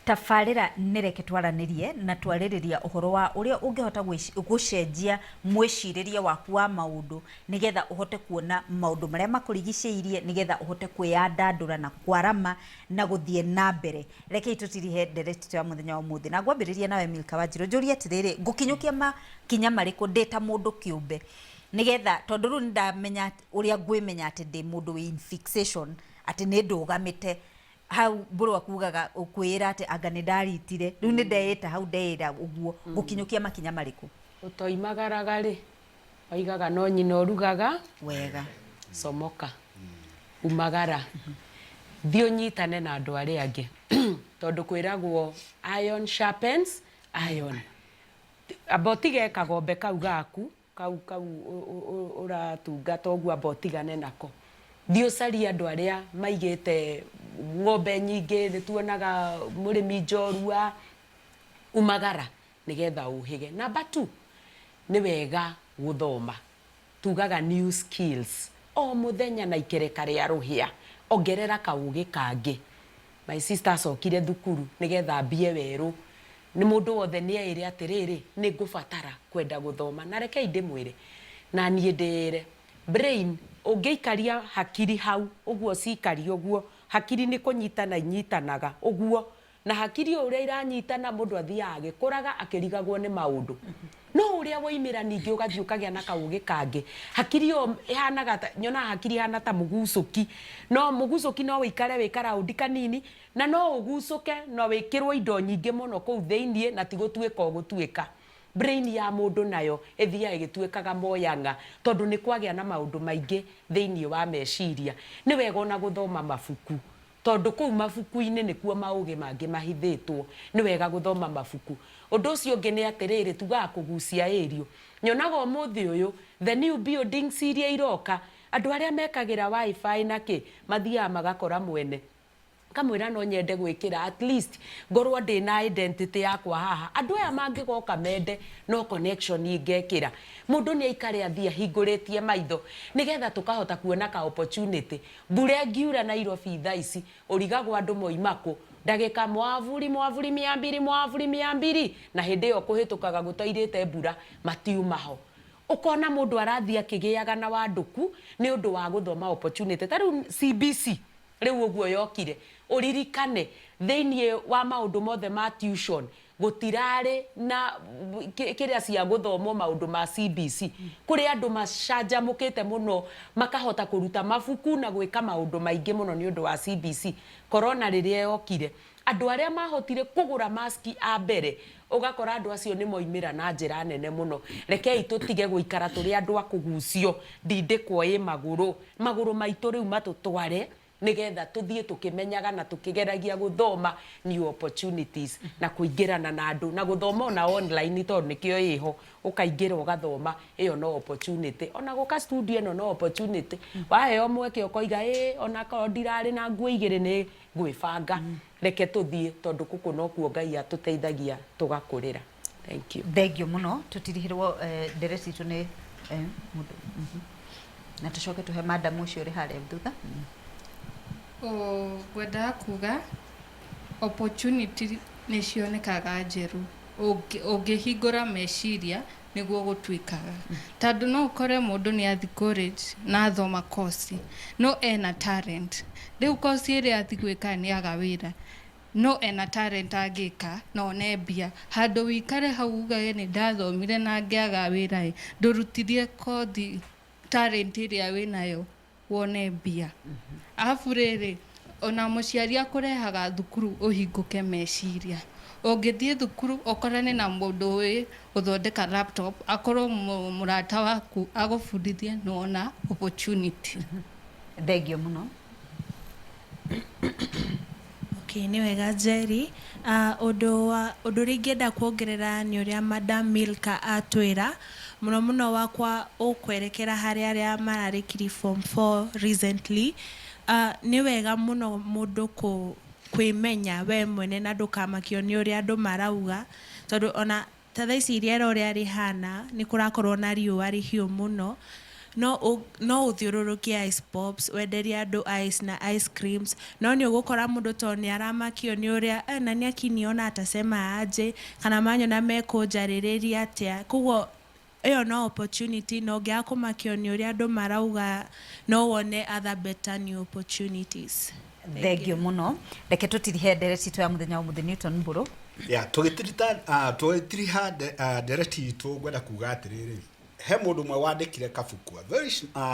tafarira nireke twaranirie na twaririria uhoro wa uria ungehota gucenjia mwiciriria waku wa maundu nigetha uhote kuona maundu maria makurigiceirie nigetha uhote kwiyandandura na kwarama na guthie na mbere. Reke itutirihe ndereti ya muthenya wa muthi na ngwambiriria nawe Milka Wanjiru njurie atiriri ngukinyukia makinya mariku ndita mundu kiumbe nigetha tondu ru ndamenya uria ngwimenya ati ndi mundu wi fixation ati ni ndugamite hau buru akugaga ukwira ati anga ni ndaritire riu ni ndeita hau ndeira uguo gukinyukia makinya mariku utoimagaraga ri oigaga no nyina orugaga wega somoka umagara thio nyitane na andu ari angi tondu kwiragwo iron sharpens iron abotige kagombe kau gaku kau uratungata uguo abotigane nako thio caria andu aria maigite ng'ombe nyingi nituonaga murimi njorua umagara nigetha uhige. Number 2 ni wega guthoma tugaga new skills o muthenya na ikereka ria ruhia ongerera kaugi kangi. My sister acokire thukuru nigetha mbie weru ni mundu wothe ni aire atiriri ni ngubatara kwenda guthoma na reke indimwire na nie ndire brain ungeikaria hakiri hau uguo cikari uguo hakiri ni kunyitana inyitanaga uguo na hakiri uria iranyitana mundu athia agikuraga akirigagwo ni maundu no uria woimira ningi ugathii ukagia na kaugi kangi hakiri o ihanaga nyona hakiri hana ta mugucuki no mugucuki no wikare wikara udi kanini na no ugucuke no wikirwo indo nyingi muno kuu theinie na tigutwika gutwika brain ya mundu nayo ethia igitwekaga moyanga tondu ni kwagia na maundu maingi theinie wa meciria ni wega ona guthoma mabuku tondu kuu mabuku-ini nikuo maugi mangi mahithitwo ni wega guthoma mabuku. Undu ucio ungi ni atiriri tugaga kugucia erio nyonaga umuthi uyu the new buildings iria iroka andu aria mekagira wifi na ki mathia magakora mwene kamwira no nyende gwikira at least ngorwa ndi na identity yakwa haha andu aya mangigoka mende no connection ingekira mundu ni aikare athia hinguritie maitho nigetha tukahota kuona ka opportunity bure ngiura Nairobi thaa ici urigagwo andu moimako ndagika mwavuri 200 na hindi yo kuhitukaga gutoirite mbura matiumaho ukona mundu arathia kigiaga na wanduku ni undu wa guthoma opportunity taru CBC riu uguo yokire uririkane theinie wa maundu mothe ma tuition gutirari na kiria cia guthomo maundu ma CBC kuri andu macanjamukite muno makahota kuruta mabuku na gwika maundu maingi muno ni undu wa CBC. Corona riria yokire andu aria mahotire kugura maski a mbere ugakora andu acio ni moimira na njira nene muno. Rekei tutige guikara turi andu akugucio ndindikwo i maguru maitu riu matutware nigetha tuthie tukimenyaga na tukigeragia guthoma new opportunities na kuingirana na andu na guthoma na online tondu nikio iho ukaingira ugathoma iyo no opportunity ona guka studio no opportunity waheo mweke ukoiga ona ko ndirari na nguo igire ni gwibanga reke tuthie tondu kuku no kuo Ngai atuteithagia tugakurira. Thank you muno tutirihirwo ndereti tu ni mundu na tucoke tuhe madam ucio ri hare thutha gwenda kuga opportunity ni cionekaga njeru ungihingura meciria niguo gutwikaga tondu no ukore mundu ni athi college na athoma course no ena talent riu course iria athi gwika ni aga wira no ena talent agika no ne mbia handu wikare hau ugage ni ndathomire na ngiaga wira ndurutithie kothi talent iria winayo wone mbia afurere ona muciari akurehaga thukuru uhinguke meciria ungithie thukuru ukorane na mundu wi uthondeka laptop akorwo murata waku agufundithie nona opportunity. Thank you muno. Okay, ni wega Jerry. Undu ringenda kuongerera ni uria Madam Milka atwira muno wakwa ukwerekera hari aria mararikiri form 4 recently. Ni wega muno mundu kwimenya we mwene na ndukamakio ni uria andu marauga tondu ona tatha ici riera uria rihana ni kurakorwo na riua rihiu muno no uthiururukia ice pops wenderia andu ice na ice creams no ni ugukora mundu to ni aramakio ni uria na ni akiniona atasema aje kana manyona mekunjaririria atia kuguo iyo no opportunity no gya kumakio ni uria andu marauga no wone other better new opportunities. Thank you muno. Reke tutirihe ndereti tu ya muthenya wa Newton Mburu. Twitiriha ndereti tu gwenda kuga atiriri. He mundu mwe wandikire kabuku, very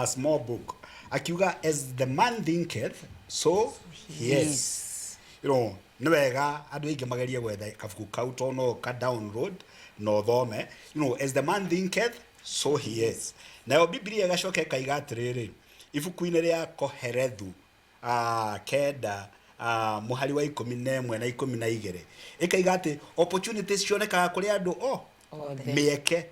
small book. Akiuga as the man thinketh, so he is. You know, ni wega andu aingi magerie gwetha kabuku kau to no ka download no thome. You know, as the man thinketh, so he is. Nayo Biblia gacoke kaiga atiriri. Ibuku-ini ria Koherethu kenda muhari wa 11 na 12 ikaiga ati opportunities cionekaga kuri andu mieke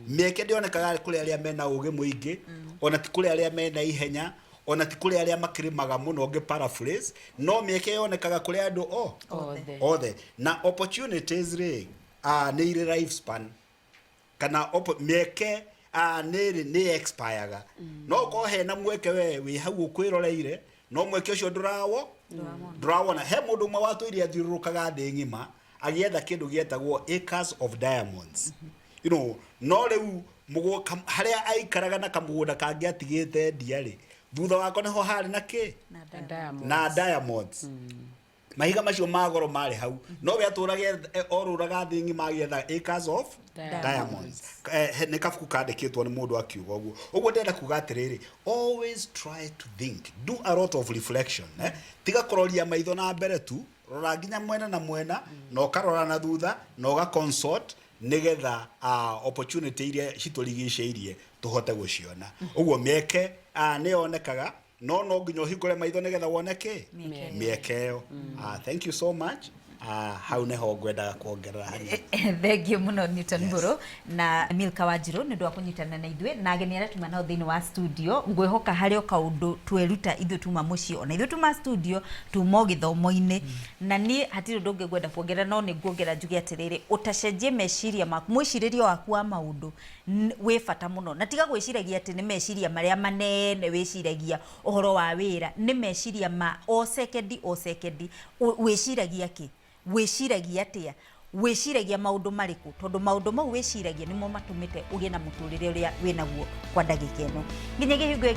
mieke ndionekaga kuri aria mena ugi muingi ona ti kuri aria mena ihenya ona ti kuri aria makirimaga muno ngi paraphrase no mieke yonekaga kuri andu othe na opportunities ri ni iri life span kana mieke ni expireaga no ko he na mweke we wi hau ukwiroreire no mweke ucio ndrawona he mundu mwe watuirie athiururukaga thi ngima agietha kindu gietagwo acres of diamonds. You know, no riu haria aikaraga na kamugunda kangi atigite ndiari thutha wako niho hari na ki na diamonds. Mahiga macio magoro mari hau no we aturage oruraga thi ngima agietha acres of diamonds. Ni kabuku kandikitwo ni mundu akiuga uguo ndenda kuga atiriri, always try to think, do a lot of reflection. Tiga kuroria maitho na mbere tu, rora nginya mwena na mwena no karora na thutha no ga consult nigetha opportunity iria citurigiceirie tuhote guciona. Uguo mieke ni onekaga no nginya hingore maitho nigetha woneke mieke yo. Thank you so much. Hau neho ngwendaga kuongerera hari. Thank you muno Newton Mburu na Milka Wanjiru ni ndwa kunyitana na ithwe na ageni aria tuma nao thini wa studio ngwehoka hario kaundu tweruta ithwe tuma muci ona ithwe tuma studio tuma githomo-ini na ni hatiro ndungi gwenda kuongerera no ni nguongerera njuge atiriri utacenjie meciria maku mwiciririo waku wa maundu wi bata muno na tiga gwiciragia ati ni meciria maria manene wiciragia uhoro wa wira ni meciria ma o second wiciragia ki wiciragia atia wiciragia maundu mariku tondu maundu mau wiciragia nimo matumite ugie na muturire uria winaguo kwa ndagika ino nginya gihingo